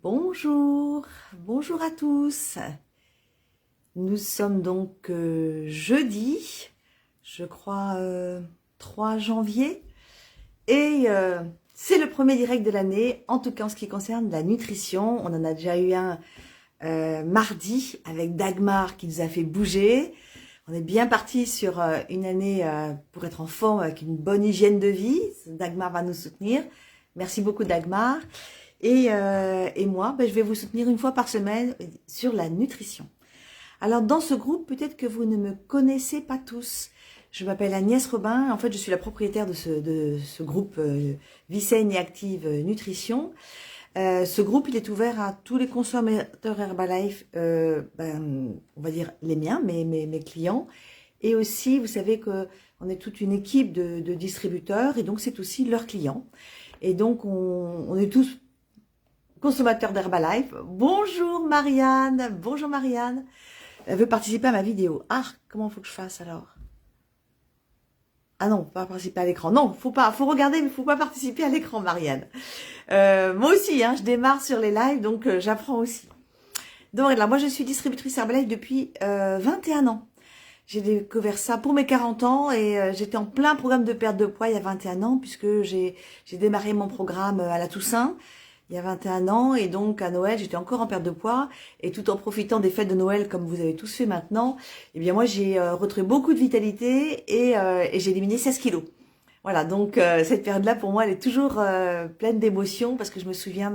Bonjour, bonjour à tous. Nous sommes donc jeudi, je crois 3 janvier, et c'est le premier direct de l'année, en tout cas en ce qui concerne la nutrition. On en a déjà eu un mardi avec Dagmar qui nous a fait bouger. On est bien parti sur une année pour être en forme avec une bonne hygiène de vie. Dagmar va nous soutenir. Merci beaucoup Dagmar. Et moi, je vais vous soutenir une fois par semaine sur la nutrition. Alors dans ce groupe, peut-être que vous ne me connaissez pas tous. Je m'appelle Agnès Robin. En fait, je suis la propriétaire de ce groupe Vie saine et active nutrition. Ce groupe, il est ouvert à tous les consommateurs Herbalife, on va dire les miens, mes clients. Et aussi, vous savez qu'on est toute une équipe de distributeurs et donc c'est aussi leurs clients. Et donc, on est tous consommateurs d'Herbalife. Bonjour Marianne, bonjour Marianne. Elle veut participer à ma vidéo. Ah, comment faut que je fasse alors? Ah non, pas participer à l'écran. Non, faut regarder, mais faut pas participer à l'écran, Marianne. Moi aussi, je démarre sur les lives, donc j'apprends aussi. Donc là, moi je suis distributrice Herbalife depuis 21 ans. J'ai découvert ça pour mes 40 ans et j'étais en plein programme de perte de poids il y a 21 ans puisque j'ai démarré mon programme à la Toussaint il y a 21 ans et donc à Noël j'étais encore en perte de poids et tout en profitant des fêtes de Noël comme vous avez tous fait maintenant, eh bien moi j'ai retrouvé beaucoup de vitalité et j'ai éliminé 16 kilos. Voilà, donc cette période-là pour moi elle est toujours pleine d'émotions parce que je me souviens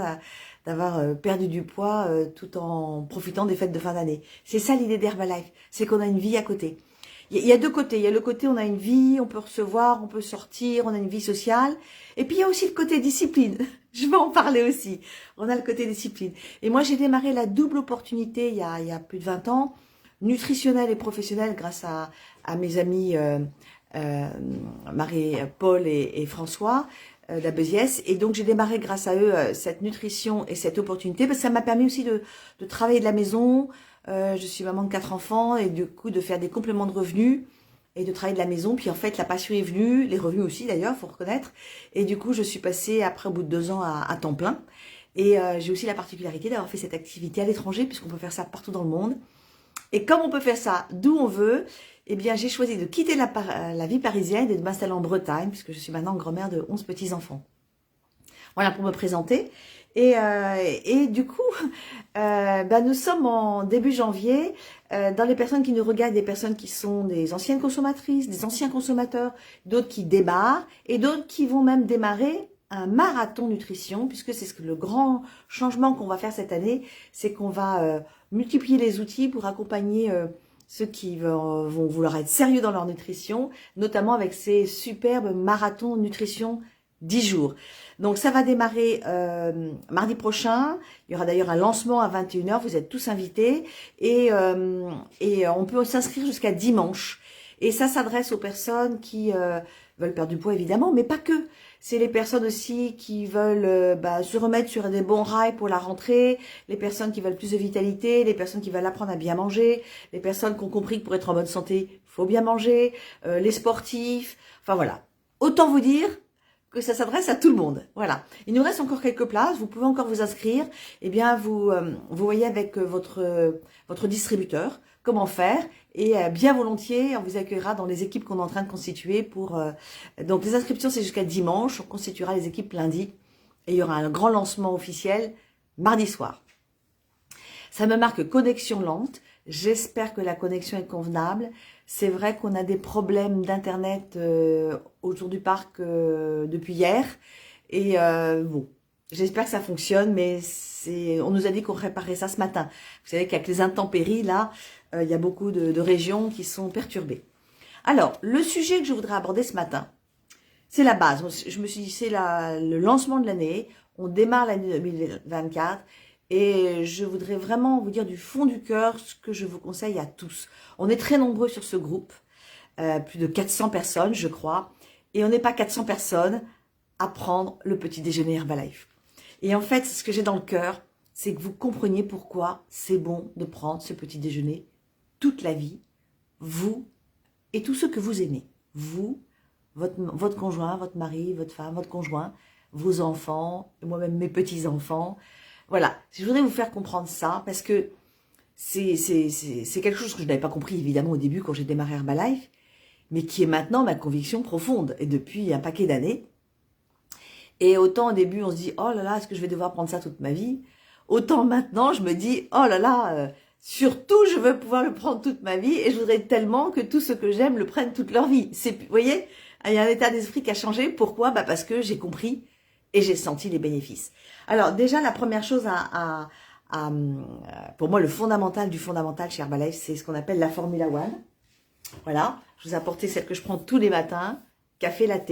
d'avoir perdu du poids tout en profitant des fêtes de fin d'année. C'est ça l'idée d'Herbalife, c'est qu'on a une vie à côté. Il y a deux côtés. Il y a le côté on a une vie, on peut recevoir, on peut sortir, on a une vie sociale. Et puis il y a aussi le côté discipline. Je vais en parler aussi. On a le côté discipline. Et moi j'ai démarré la double opportunité il y a plus de 20 ans, nutritionnelle et professionnelle grâce à mes amis Marie-Paul et François la Béziès. Et donc j'ai démarré grâce à eux cette nutrition et cette opportunité parce que ça m'a permis aussi de travailler de la maison. Je suis maman de 4 enfants et du coup de faire des compléments de revenus et de travailler de la maison. Puis en fait la passion est venue, les revenus aussi d'ailleurs, faut reconnaître. Et du coup je suis passée après au bout de 2 ans à temps plein. Et j'ai aussi la particularité d'avoir fait cette activité à l'étranger puisqu'on peut faire ça partout dans le monde. Et comme on peut faire ça d'où on veut, eh bien j'ai choisi de quitter la vie parisienne et de m'installer en Bretagne puisque je suis maintenant grand-mère de 11 petits-enfants. Voilà pour me présenter. Et du coup, nous sommes en début janvier. Dans les personnes qui nous regardent, des personnes qui sont des anciennes consommatrices, des anciens consommateurs, d'autres qui démarrent et d'autres qui vont même démarrer un marathon nutrition, puisque c'est le grand changement qu'on va faire cette année, c'est qu'on va multiplier les outils pour accompagner ceux qui vont vouloir être sérieux dans leur nutrition, notamment avec ces superbes marathons nutrition 10 jours. Donc ça va démarrer mardi prochain. Il y aura d'ailleurs un lancement à 21 h. Vous êtes tous invités. Et on peut s'inscrire jusqu'à dimanche. Et ça s'adresse aux personnes qui veulent perdre du poids évidemment, mais pas que. C'est les personnes aussi qui veulent se remettre sur des bons rails pour la rentrée, les personnes qui veulent plus de vitalité, les personnes qui veulent apprendre à bien manger, les personnes qui ont compris que pour être en bonne santé, il faut bien manger, les sportifs. Enfin voilà. Autant vous dire que ça s'adresse à tout le monde. Voilà. Il nous reste encore quelques places. Vous pouvez encore vous inscrire. Eh bien, vous voyez avec votre distributeur comment faire. Et bien volontiers, on vous accueillera dans les équipes qu'on est en train de constituer pour... donc, les inscriptions, c'est jusqu'à dimanche. On constituera les équipes lundi. Et il y aura un grand lancement officiel mardi soir. Ça me marque connexion lente. J'espère que la connexion est convenable. C'est vrai qu'on a des problèmes d'internet autour du parc depuis hier. Et bon, j'espère que ça fonctionne, mais on nous a dit qu'on réparait ça ce matin. Vous savez qu'avec les intempéries, là, il y a beaucoup de régions qui sont perturbées. Alors, le sujet que je voudrais aborder ce matin, c'est la base. Je me suis dit, c'est le lancement de l'année. On démarre l'année 2024. Et je voudrais vraiment vous dire du fond du cœur ce que je vous conseille à tous. On est très nombreux sur ce groupe, plus de 400 personnes je crois, et on n'est pas 400 personnes à prendre le petit déjeuner Herbalife. Et en fait, ce que j'ai dans le cœur, c'est que vous compreniez pourquoi c'est bon de prendre ce petit déjeuner toute la vie, vous et tous ceux que vous aimez. Vous, votre conjoint, votre mari, votre femme, votre conjoint, vos enfants, moi-même mes petits-enfants. Voilà, je voudrais vous faire comprendre ça, parce que c'est quelque chose que je n'avais pas compris, évidemment, au début, quand j'ai démarré Herbalife, mais qui est maintenant ma conviction profonde, et depuis un paquet d'années. Et autant au début, on se dit, oh là là, est-ce que je vais devoir prendre ça toute ma vie? Autant maintenant, je me dis, oh là là, surtout, je veux pouvoir le prendre toute ma vie, et je voudrais tellement que tous ceux que j'aime le prennent toute leur vie. Vous voyez, il y a un état d'esprit qui a changé. Pourquoi? Bah parce que j'ai compris et j'ai senti les bénéfices. Alors déjà, la première chose pour moi, le fondamental du fondamental chez Herbalife, c'est ce qu'on appelle la Formula One. Voilà, je vous ai apporté celle que je prends tous les matins, café latte.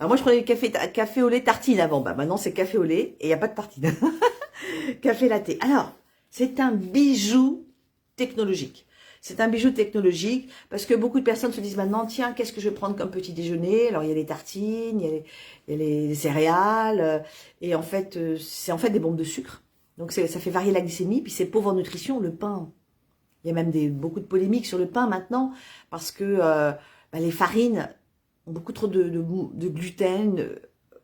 Alors moi, je prenais du café au lait tartine avant. Bah maintenant, c'est café au lait et il n'y a pas de tartine. Café latte. Alors, c'est un bijou technologique. C'est un bijou technologique parce que beaucoup de personnes se disent maintenant, tiens, qu'est-ce que je vais prendre comme petit déjeuner? Alors, il y a les tartines, il y a les céréales. Et en fait, c'est en fait des bombes de sucre. Donc, ça fait varier la glycémie. Puis, c'est pauvre en nutrition, le pain. Il y a même beaucoup de polémiques sur le pain maintenant parce que les farines ont beaucoup trop de gluten.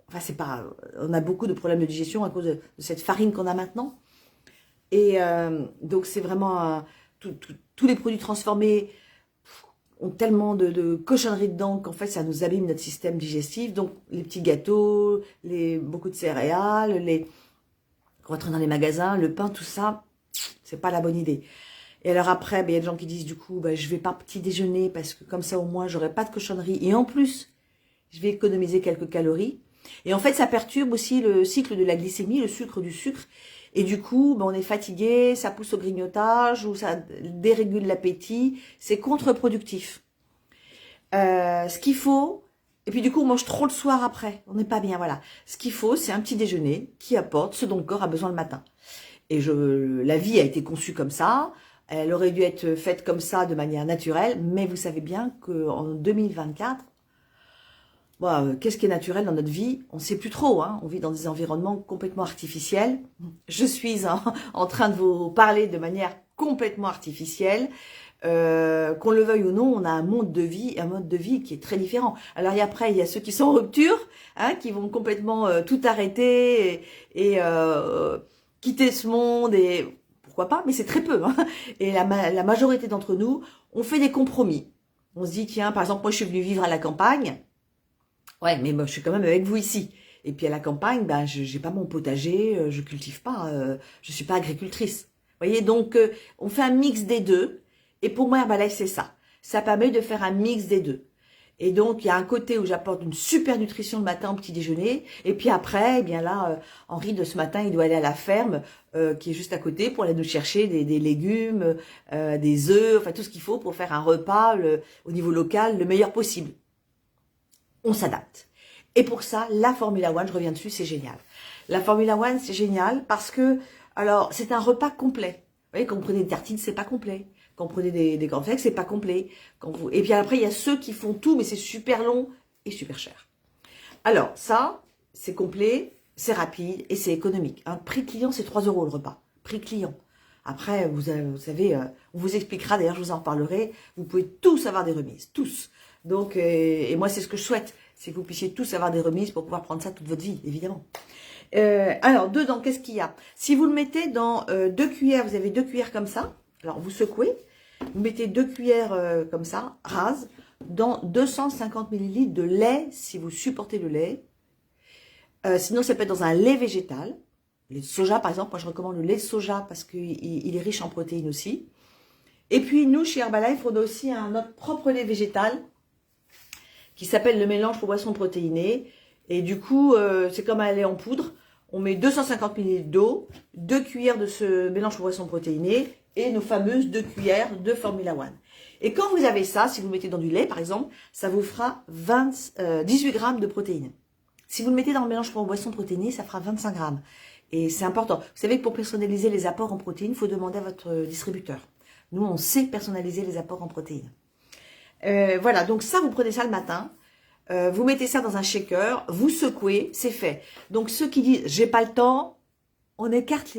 Enfin, c'est pas. On a beaucoup de problèmes de digestion à cause de cette farine qu'on a maintenant. Et donc, c'est vraiment tous les produits transformés ont tellement de cochonneries dedans qu'en fait, ça nous abîme notre système digestif. Donc, les petits gâteaux, beaucoup de céréales, quand on rentre dans les magasins, le pain, tout ça, c'est pas la bonne idée. Et alors après, il y a des gens qui disent du coup, je vais pas petit déjeuner parce que comme ça au moins, j'aurai pas de cochonneries. Et en plus, je vais économiser quelques calories. Et en fait, ça perturbe aussi le cycle de la glycémie, le sucre du sucre. Et du coup, on est fatigué, ça pousse au grignotage ou ça dérégule l'appétit. C'est contre-productif. Ce qu'il faut, et puis du coup, on mange trop le soir après. On n'est pas bien, voilà. Ce qu'il faut, c'est un petit déjeuner qui apporte ce dont le corps a besoin le matin. Et la vie a été conçue comme ça. Elle aurait dû être faite comme ça de manière naturelle. Mais vous savez bien qu'en 2024, qu'est-ce qui est naturel dans notre vie? On ne sait plus trop. On vit dans des environnements complètement artificiels. Je suis en train de vous parler de manière complètement artificielle. Qu'on le veuille ou non, on a un mode de vie qui est très différent. Alors après, il y a ceux qui sont en rupture, qui vont complètement tout arrêter et quitter ce monde, et pourquoi pas, mais c'est très peu. Et la majorité d'entre nous, on fait des compromis. On se dit, tiens, par exemple, moi je suis venue vivre à la campagne. Ouais, mais moi, je suis quand même avec vous ici. Et puis à la campagne, je n'ai pas mon potager, je cultive pas, je suis pas agricultrice. Vous voyez, donc on fait un mix des deux. Et pour moi, Herbalife, c'est ça. Ça permet de faire un mix des deux. Et donc, il y a un côté où j'apporte une super nutrition le matin au petit déjeuner. Et puis après, eh bien là, Henri, de ce matin, il doit aller à la ferme qui est juste à côté pour aller nous chercher des légumes, des œufs, enfin tout ce qu'il faut pour faire un repas au niveau local le meilleur possible. On s'adapte. Et pour ça, la Formula One, je reviens dessus, c'est génial. La Formula One, c'est génial parce que, alors, c'est un repas complet. Vous voyez, quand vous prenez des tartines, c'est pas complet. Quand vous prenez des cornflakes, c'est pas complet. Et puis après, il y a ceux qui font tout, mais c'est super long et super cher. Alors, ça, c'est complet, c'est rapide et c'est économique. Prix client, c'est 3 € le repas. Prix client. Après, vous savez, on vous expliquera, d'ailleurs, je vous en reparlerai. Vous pouvez tous avoir des remises, tous. Donc, et moi, c'est ce que je souhaite, c'est que vous puissiez tous avoir des remises pour pouvoir prendre ça toute votre vie, évidemment. Alors, dedans, qu'est-ce qu'il y a? Si vous le mettez dans 2 cuillères, vous avez 2 cuillères comme ça. Alors, vous secouez, vous mettez 2 cuillères comme ça, rases, dans 250 ml de lait, si vous supportez le lait. Sinon, ça peut être dans un lait végétal. Le lait de soja, par exemple, moi, je recommande le lait de soja parce qu'il est riche en protéines aussi. Et puis, nous, chez Herbalife, on a aussi notre propre lait végétal qui s'appelle le mélange pour boissons protéinées. Et du coup, c'est comme un lait en poudre. On met 250 ml d'eau, 2 cuillères de ce mélange pour boissons protéinées et nos fameuses 2 cuillères de Formula One. Et quand vous avez ça, si vous le mettez dans du lait, par exemple, ça vous fera 18 grammes de protéines. Si vous le mettez dans le mélange pour boissons protéinées, ça fera 25 grammes. Et c'est important. Vous savez que pour personnaliser les apports en protéines, il faut demander à votre distributeur. Nous, on sait personnaliser les apports en protéines. Voilà, donc ça, vous prenez ça le matin. Vous mettez ça dans un shaker, vous secouez, c'est fait. Donc ceux qui disent j'ai pas le temps, on écarte,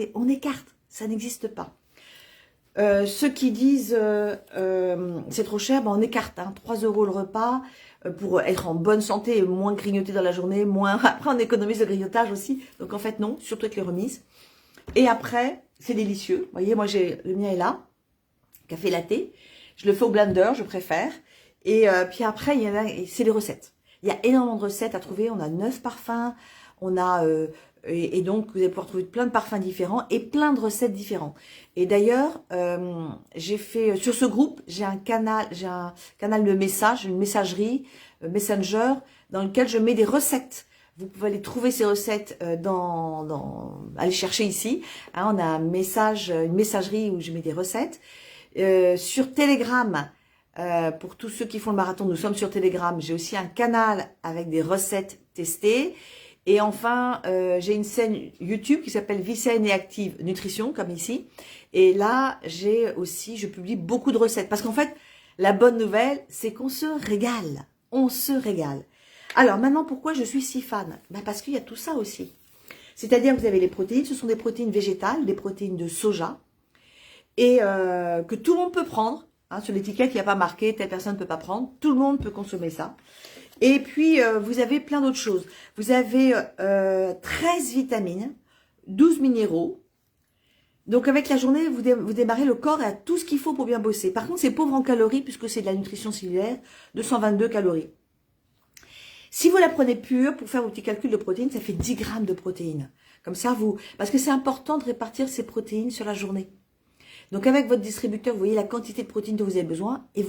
ça n'existe pas. Ceux qui disent c'est trop cher, on écarte, 3 € le repas pour être en bonne santé et moins grignoter dans la journée, moins. Après on économise le grignotage aussi, donc en fait non, surtout avec les remises. Et après, c'est délicieux. Vous voyez, moi, le mien est là. Café latte. Je le fais au blender, je préfère. Et puis après, c'est les recettes. Il y a énormément de recettes à trouver. On a 9 parfums. On a... et donc, vous allez pouvoir trouver plein de parfums différents et plein de recettes différentes. Et d'ailleurs, j'ai fait... Sur ce groupe, j'ai un canal de messages, une messagerie, Messenger, dans lequel je mets des recettes. Vous pouvez aller trouver ces recettes aller chercher ici. Hein, on a une messagerie où je mets des recettes. Sur Telegram, pour tous ceux qui font le marathon, nous sommes sur Telegram. J'ai aussi un canal avec des recettes testées. Et enfin, j'ai une chaîne YouTube qui s'appelle Vie saine et active nutrition, comme ici. Et là, je publie beaucoup de recettes. Parce qu'en fait, la bonne nouvelle, c'est qu'on se régale. On se régale. Alors maintenant, pourquoi je suis si fan? Parce qu'il y a tout ça aussi. C'est-à-dire que vous avez les protéines, ce sont des protéines végétales, des protéines de soja, et que tout le monde peut prendre. Hein, sur l'étiquette, il n'y a pas marqué, telle personne ne peut pas prendre. Tout le monde peut consommer ça. Et puis, vous avez plein d'autres choses. Vous avez 13 vitamines, 12 minéraux. Donc, avec la journée, vous démarrez, le corps à tout ce qu'il faut pour bien bosser. Par contre, c'est pauvre en calories, puisque c'est de la nutrition cellulaire, 222 calories. Si vous la prenez pure, pour faire vos petits calculs de protéines, ça fait 10 grammes de protéines. Comme ça, parce que c'est important de répartir ces protéines sur la journée. Donc, avec votre distributeur, vous voyez la quantité de protéines dont vous avez besoin, et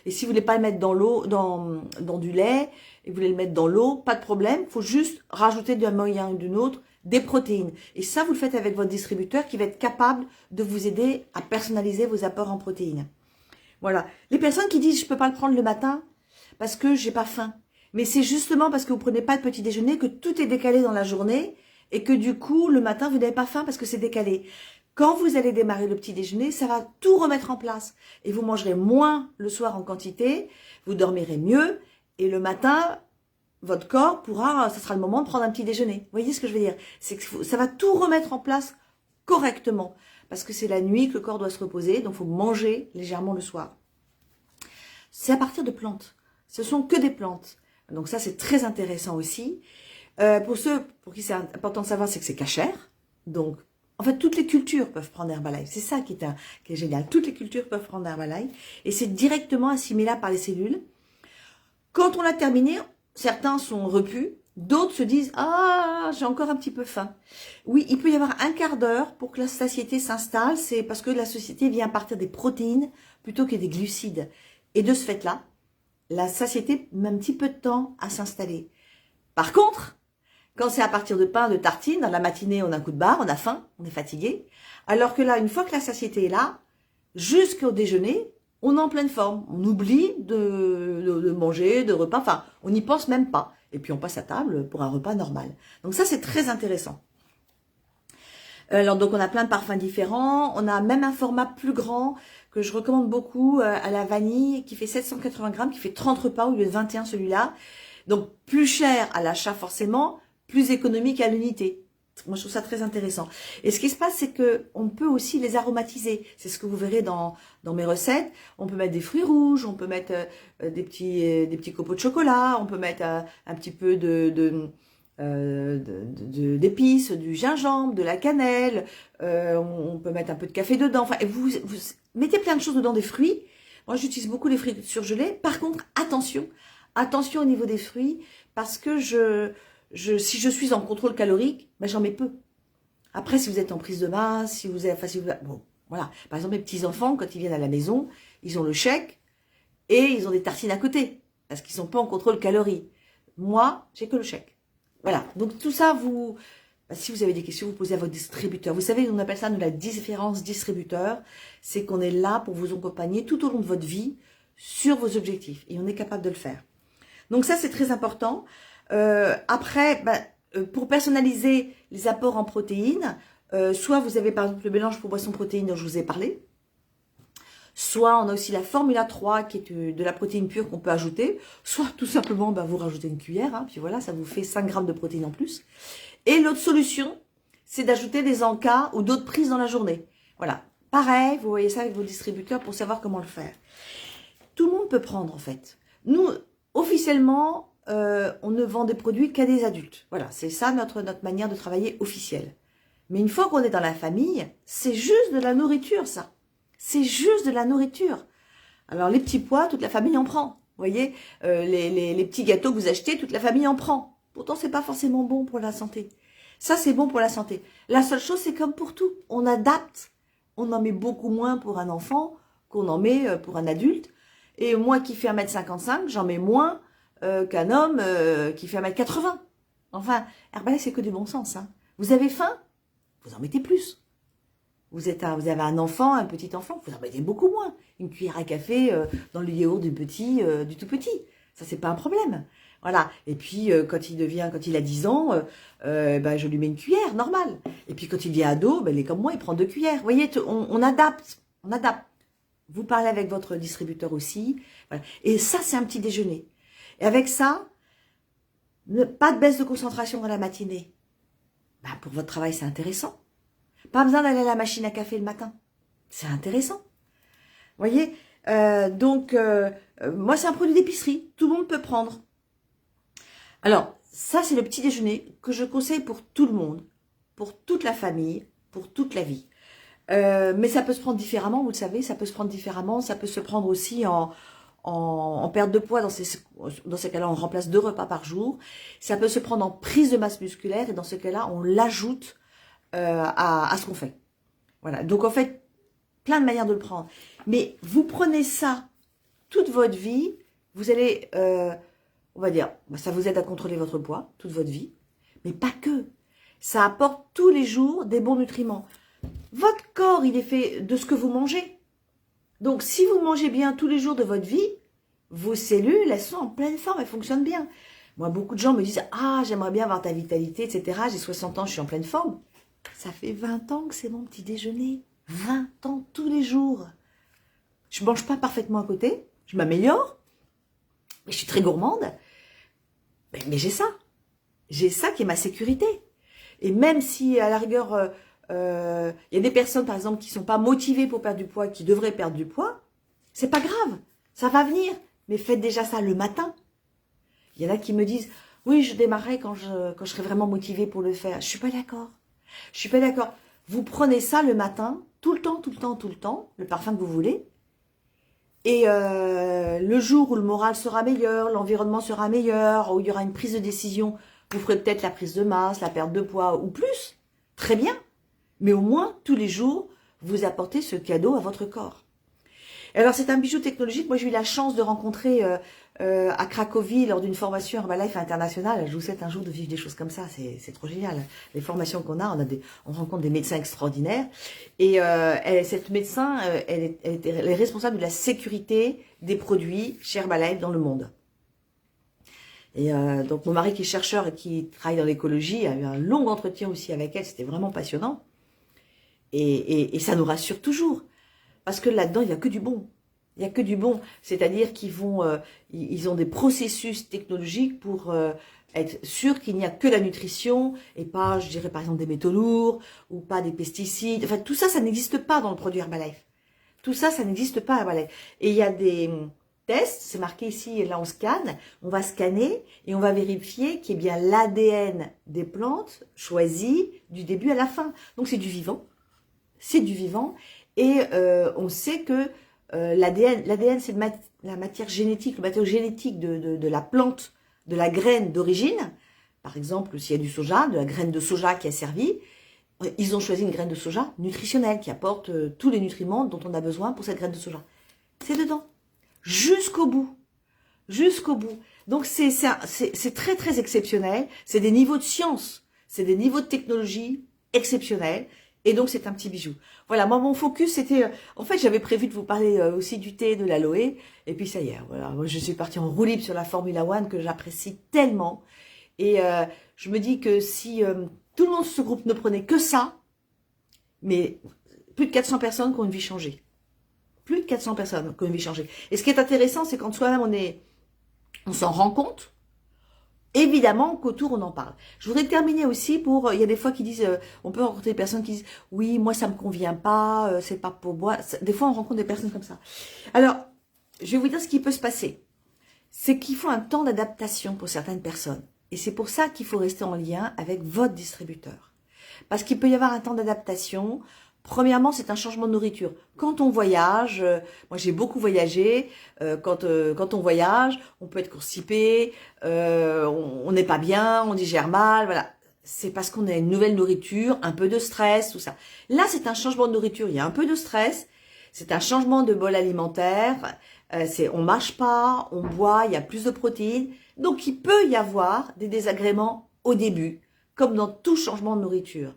et si vous voulez pas le mettre dans l'eau, dans du lait, et vous voulez le mettre dans l'eau, pas de problème. Il faut juste rajouter d'un moyen ou d'une autre des protéines. Et ça, vous le faites avec votre distributeur qui va être capable de vous aider à personnaliser vos apports en protéines. Voilà. Les personnes qui disent, je peux pas le prendre le matin parce que j'ai pas faim. Mais c'est justement parce que vous prenez pas de petit déjeuner que tout est décalé dans la journée et que du coup, le matin, vous n'avez pas faim parce que c'est décalé. Quand vous allez démarrer le petit déjeuner, ça va tout remettre en place. Et vous mangerez moins le soir en quantité, vous dormirez mieux, et le matin, votre corps ça sera le moment de prendre un petit déjeuner. Vous voyez ce que je veux dire? C'est que ça va tout remettre en place correctement. Parce que c'est la nuit que le corps doit se reposer, donc il faut manger légèrement le soir. C'est à partir de plantes. Ce sont que des plantes. Donc ça, c'est très intéressant aussi. Pour ceux pour qui c'est important de savoir, c'est que c'est cachère. Donc, en fait, toutes les cultures peuvent prendre Herbalife. C'est ça qui est génial. Toutes les cultures peuvent prendre Herbalife. Et c'est directement assimilable par les cellules. Quand on a terminé, certains sont repus. D'autres se disent « Ah, j'ai encore un petit peu faim ». Oui, il peut y avoir un quart d'heure pour que la satiété s'installe. C'est parce que la satiété vient à partir des protéines plutôt que des glucides. Et de ce fait-là, la satiété met un petit peu de temps à s'installer. Par contre, quand c'est à partir de pain, de tartines, dans la matinée, on a un coup de barre, on a faim, on est fatigué. Alors que là, une fois que la satiété est là, jusqu'au déjeuner, on est en pleine forme. On oublie de manger, de repas, enfin, on n'y pense même pas. Et puis on passe à table pour un repas normal. Donc ça, c'est très intéressant. Alors donc on a plein de parfums différents. On a même un format plus grand que je recommande beaucoup à la vanille, qui fait 780 grammes, qui fait 30 repas au lieu de 21 celui-là. Donc plus cher à l'achat forcément, plus économique à l'unité. Moi, je trouve ça très intéressant. Et ce qui se passe, c'est que on peut aussi les aromatiser. C'est ce que vous verrez dans mes recettes. On peut mettre des fruits rouges, on peut mettre des petits copeaux de chocolat, on peut mettre un petit peu d'épices, du gingembre, de la cannelle. On peut mettre un peu de café dedans. Enfin, vous mettez plein de choses dedans, des fruits. Moi, j'utilise beaucoup les fruits surgelés. Par contre, attention au niveau des fruits, parce que si je suis en contrôle calorique, j'en mets peu. Après, si vous êtes en prise de masse, bon, voilà. Par exemple, mes petits-enfants, quand ils viennent à la maison, ils ont le chèque et ils ont des tartines à côté, parce qu'ils sont pas en contrôle calories. Moi, j'ai que le chèque. Voilà. Donc, tout ça, si vous avez des questions, vous posez à votre distributeur. Vous savez, on appelle ça, la différence distributeur. C'est qu'on est là pour vous accompagner tout au long de votre vie sur vos objectifs. Et on est capable de le faire. Donc, ça, c'est très important. Après, pour personnaliser les apports en protéines, soit vous avez par exemple le mélange pour boissons protéines dont je vous ai parlé, soit on a aussi la Formula 3 qui est de la protéine pure qu'on peut ajouter, soit tout simplement vous rajoutez une cuillère, hein, puis voilà, ça vous fait 5 grammes de protéines en plus. Et l'autre solution, c'est d'ajouter des encas ou d'autres prises dans la journée. Voilà, pareil, vous voyez ça avec vos distributeurs pour savoir comment le faire. Tout le monde peut prendre en fait. Nous, officiellement, on ne vend des produits qu'à des adultes. Voilà, c'est ça notre manière de travailler officielle. Mais une fois qu'on est dans la famille, c'est juste de la nourriture, ça. C'est juste de la nourriture. Alors, les petits pois, toute la famille en prend. Vous voyez, les petits gâteaux que vous achetez, toute la famille en prend. Pourtant, c'est pas forcément bon pour la santé. Ça, c'est bon pour la santé. La seule chose, c'est comme pour tout. On adapte. On en met beaucoup moins pour un enfant qu'on en met pour un adulte. Et moi qui fais 1m55, j'en mets moins qu'un homme qui fait 1m80. Enfin, Herbalife, c'est que du bon sens. Hein. Vous avez faim? Vous en mettez plus. Vous avez un enfant, un petit enfant, vous en mettez beaucoup moins. Une cuillère à café dans le yaourt du tout petit. Ça, c'est pas un problème. Voilà. Et puis, quand il a 10 ans, je lui mets une cuillère, normale. Et puis, quand il devient ado, il est comme moi, il prend 2 cuillères. Vous voyez, on adapte. On adapte. Vous parlez avec votre distributeur aussi. Voilà. Et ça, c'est un petit déjeuner. Et avec ça, pas de baisse de concentration dans la matinée. Pour votre travail, c'est intéressant. Pas besoin d'aller à la machine à café le matin. C'est intéressant. Vous voyez, moi, c'est un produit d'épicerie. Tout le monde peut prendre. Alors, ça, c'est le petit déjeuner que je conseille pour tout le monde, pour toute la famille, pour toute la vie. Mais ça peut se prendre différemment, vous le savez, ça peut se prendre différemment. Ça peut se prendre aussi en perte de poids. Dans ces cas-là, on remplace 2 repas par jour. Ça peut se prendre en prise de masse musculaire. Et dans ce cas-là, on l'ajoute à ce qu'on fait. Voilà. Donc, en fait, plein de manières de le prendre. Mais vous prenez ça toute votre vie, vous allez, on va dire, ça vous aide à contrôler votre poids toute votre vie. Mais pas que. Ça apporte tous les jours des bons nutriments. Votre corps, il est fait de ce que vous mangez. Donc, si vous mangez bien tous les jours de votre vie, vos cellules, elles sont en pleine forme, elles fonctionnent bien. Moi, beaucoup de gens me disent « Ah, j'aimerais bien avoir ta vitalité, etc. J'ai 60 ans, je suis en pleine forme. » Ça fait 20 ans que c'est mon petit déjeuner. 20 ans tous les jours. Je ne mange pas parfaitement à côté. Je m'améliore. Mais je suis très gourmande. Mais j'ai ça. J'ai ça qui est ma sécurité. Et même si, à la rigueur, y a des personnes, par exemple, qui ne sont pas motivées pour perdre du poids, qui devraient perdre du poids, c'est pas grave. Ça va venir. Mais faites déjà ça le matin. Il y en a qui me disent « Oui, je démarrerai quand je serai vraiment motivée pour le faire. » Je suis pas d'accord. Je suis pas d'accord. Vous prenez ça le matin, tout le temps, le parfum que vous voulez. Et le jour où le moral sera meilleur, l'environnement sera meilleur, où il y aura une prise de décision, vous ferez peut-être la prise de masse, la perte de poids ou plus. Très bien. Mais au moins, tous les jours, vous apportez ce cadeau à votre corps. Alors, c'est un bijou technologique. Moi, j'ai eu la chance de rencontrer à Cracovie, lors d'une formation Herbalife internationale. Je vous souhaite un jour de vivre des choses comme ça. C'est trop génial. Les formations qu'on a, on rencontre des médecins extraordinaires. Et cette médecin, elle est responsable de la sécurité des produits chez Herbalife dans le monde. Et donc, mon mari qui est chercheur et qui travaille dans l'écologie a eu un long entretien aussi avec elle. C'était vraiment passionnant. Et ça nous rassure toujours. Parce que là-dedans, il n'y a que du bon. Il n'y a que du bon. C'est-à-dire qu'ils ils ont des processus technologiques pour être sûr qu'il n'y a que la nutrition et pas, je dirais par exemple, des métaux lourds ou pas des pesticides. Enfin, tout ça, ça n'existe pas dans le produit Herbalife. Tout ça, ça n'existe pas à Herbalife. Et il y a des tests, c'est marqué ici, et là on scanne, on va scanner et on va vérifier qu'il y ait bien l'ADN des plantes choisies du début à la fin. Donc c'est du vivant. C'est du vivant. Et on sait que l'ADN, c'est la matière génétique, le matériau génétique de la plante, de la graine d'origine. Par exemple, s'il y a du soja, de la graine de soja qui a servi, ils ont choisi une graine de soja nutritionnelle qui apporte tous les nutriments dont on a besoin pour cette graine de soja. C'est dedans. Jusqu'au bout. Jusqu'au bout. Donc, c'est très, très exceptionnel. C'est des niveaux de science. C'est des niveaux de technologie exceptionnels. Et donc, c'est un petit bijou. Voilà, moi, mon focus, c'était... en fait, j'avais prévu de vous parler aussi du thé, de l'aloe. Et puis, ça y est, voilà. Moi, je suis partie en roue libre sur la Formula One que j'apprécie tellement. Et je me dis que si tout le monde de ce groupe ne prenait que ça, mais plus de 400 personnes qui ont une vie changée. Plus de 400 personnes qui ont une vie changée. Et ce qui est intéressant, c'est quand soi-même, on s'en rend compte. Évidemment qu'autour, on en parle. Je voudrais terminer aussi pour... Il y a des fois qui disent... on peut rencontrer des personnes qui disent... Oui, moi, ça me convient pas. C'est pas pour moi. Des fois, on rencontre des personnes comme ça. Alors, je vais vous dire ce qui peut se passer. c'est qu'il faut un temps d'adaptation pour certaines personnes. Et c'est pour ça qu'il faut rester en lien avec votre distributeur. Parce qu'il peut y avoir un temps d'adaptation. Premièrement, c'est un changement de nourriture. Quand on voyage, moi j'ai beaucoup voyagé, quand on voyage, on peut être constipé, on n'est pas bien, on digère mal, voilà. C'est parce qu'on a une nouvelle nourriture, un peu de stress, tout ça. Là, c'est un changement de nourriture, il y a un peu de stress, c'est un changement de bol alimentaire, on marche pas, on boit, il y a plus de protéines. Donc, il peut y avoir des désagréments au début, comme dans tout changement de nourriture.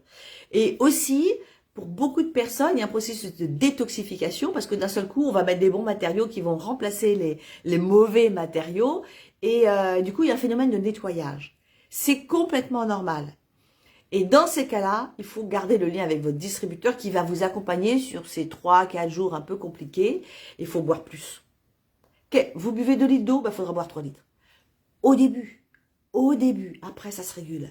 Et aussi, pour beaucoup de personnes, il y a un processus de détoxification parce que d'un seul coup, on va mettre des bons matériaux qui vont remplacer les mauvais matériaux. Et du coup, il y a un phénomène de nettoyage. C'est complètement normal. Et dans ces cas-là, il faut garder le lien avec votre distributeur qui va vous accompagner sur ces 3-4 jours un peu compliqués. Il faut boire plus. Okay, vous buvez 2 litres d'eau, il faudra boire 3 litres. Au début, après ça se régule.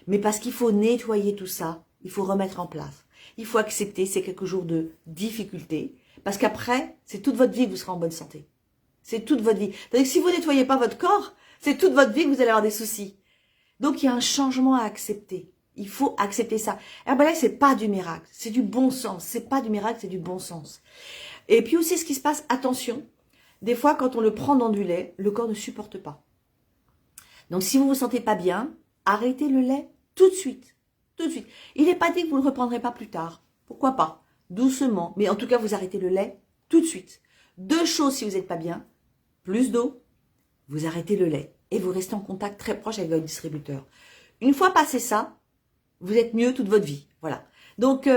Mais parce qu'il faut nettoyer tout ça, il faut remettre en place. Il faut accepter ces quelques jours de difficulté, parce qu'après, c'est toute votre vie que vous serez en bonne santé. C'est toute votre vie. C'est-à-dire que si vous nettoyez pas votre corps, c'est toute votre vie que vous allez avoir des soucis. Donc, il y a un changement à accepter. Il faut accepter ça. Herbalife, c'est pas du miracle, c'est du bon sens. C'est pas du miracle, c'est du bon sens. Et puis aussi, ce qui se passe, attention, des fois, quand on le prend dans du lait, le corps ne supporte pas. Donc, si vous vous sentez pas bien, arrêtez le lait tout de suite. Tout de suite. Il n'est pas dit que vous ne le reprendrez pas plus tard. Pourquoi pas? Doucement. Mais en tout cas, vous arrêtez le lait tout de suite. 2 choses si vous n'êtes pas bien. Plus d'eau. Vous arrêtez le lait. Et vous restez en contact très proche avec votre distributeur. Une fois passé ça, vous êtes mieux toute votre vie. Voilà. Donc,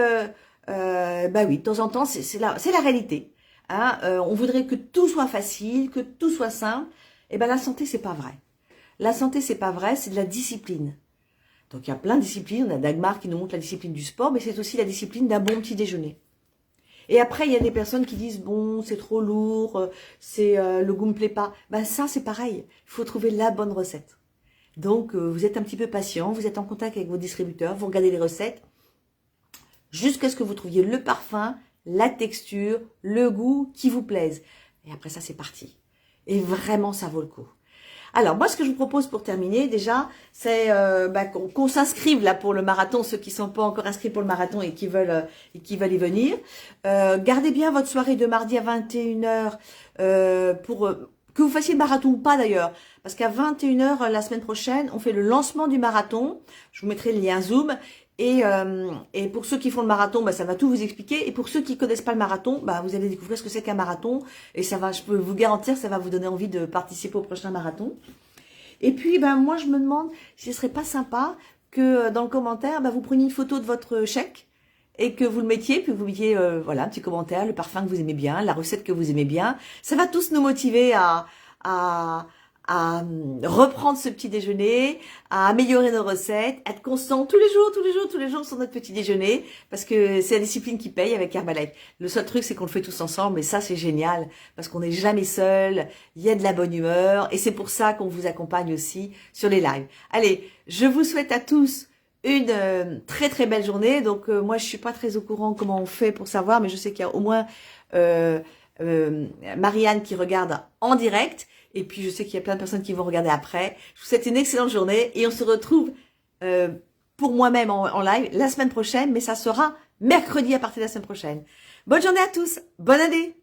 bah oui, de temps en temps, c'est la réalité. Hein, on voudrait que tout soit facile, que tout soit simple. Et ben la santé, c'est pas vrai. La santé, c'est pas vrai, c'est de la discipline. Donc, il y a plein de disciplines. On a Dagmar qui nous montre la discipline du sport, mais c'est aussi la discipline d'un bon petit déjeuner. Et après, il y a des personnes qui disent, bon, c'est trop lourd, le goût me plaît pas. Ben ça, c'est pareil. Il faut trouver la bonne recette. Donc, vous êtes un petit peu patient, vous êtes en contact avec vos distributeurs, vous regardez les recettes, jusqu'à ce que vous trouviez le parfum, la texture, le goût qui vous plaise. Et après ça, c'est parti. Et vraiment, ça vaut le coup. Alors, moi, ce que je vous propose pour terminer, déjà, c'est qu'on s'inscrive là pour le marathon, ceux qui ne sont pas encore inscrits pour le marathon et qui veulent y venir. Gardez bien votre soirée de mardi à 21h pour que vous fassiez le marathon ou pas d'ailleurs. Parce qu'à 21h la semaine prochaine, on fait le lancement du marathon. Je vous mettrai le lien Zoom. Et pour ceux qui font le marathon, bah, ça va tout vous expliquer. Et pour ceux qui connaissent pas le marathon, bah, vous allez découvrir ce que c'est qu'un marathon. Et ça va, je peux vous garantir, ça va vous donner envie de participer au prochain marathon. Et puis, ben, moi, je me demande si ce serait pas sympa que dans le commentaire, ben, vous preniez une photo de votre chèque et que vous le mettiez, puis vous mettiez, voilà, un petit commentaire, le parfum que vous aimez bien, la recette que vous aimez bien. Ça va tous nous motiver à reprendre ce petit déjeuner, à améliorer nos recettes, être constant tous les jours sur notre petit déjeuner, parce que c'est la discipline qui paye avec Herbalife. Le seul truc, c'est qu'on le fait tous ensemble, et ça, c'est génial, parce qu'on n'est jamais seul, il y a de la bonne humeur, et c'est pour ça qu'on vous accompagne aussi sur les lives. Allez, je vous souhaite à tous une très très belle journée. Donc moi, je suis pas très au courant comment on fait pour savoir, mais je sais qu'il y a au moins Marianne qui regarde en direct. Et puis, je sais qu'il y a plein de personnes qui vont regarder après. Je vous souhaite une excellente journée et on se retrouve pour moi-même en live la semaine prochaine, mais ça sera mercredi à partir de la semaine prochaine. Bonne journée à tous, bonne année!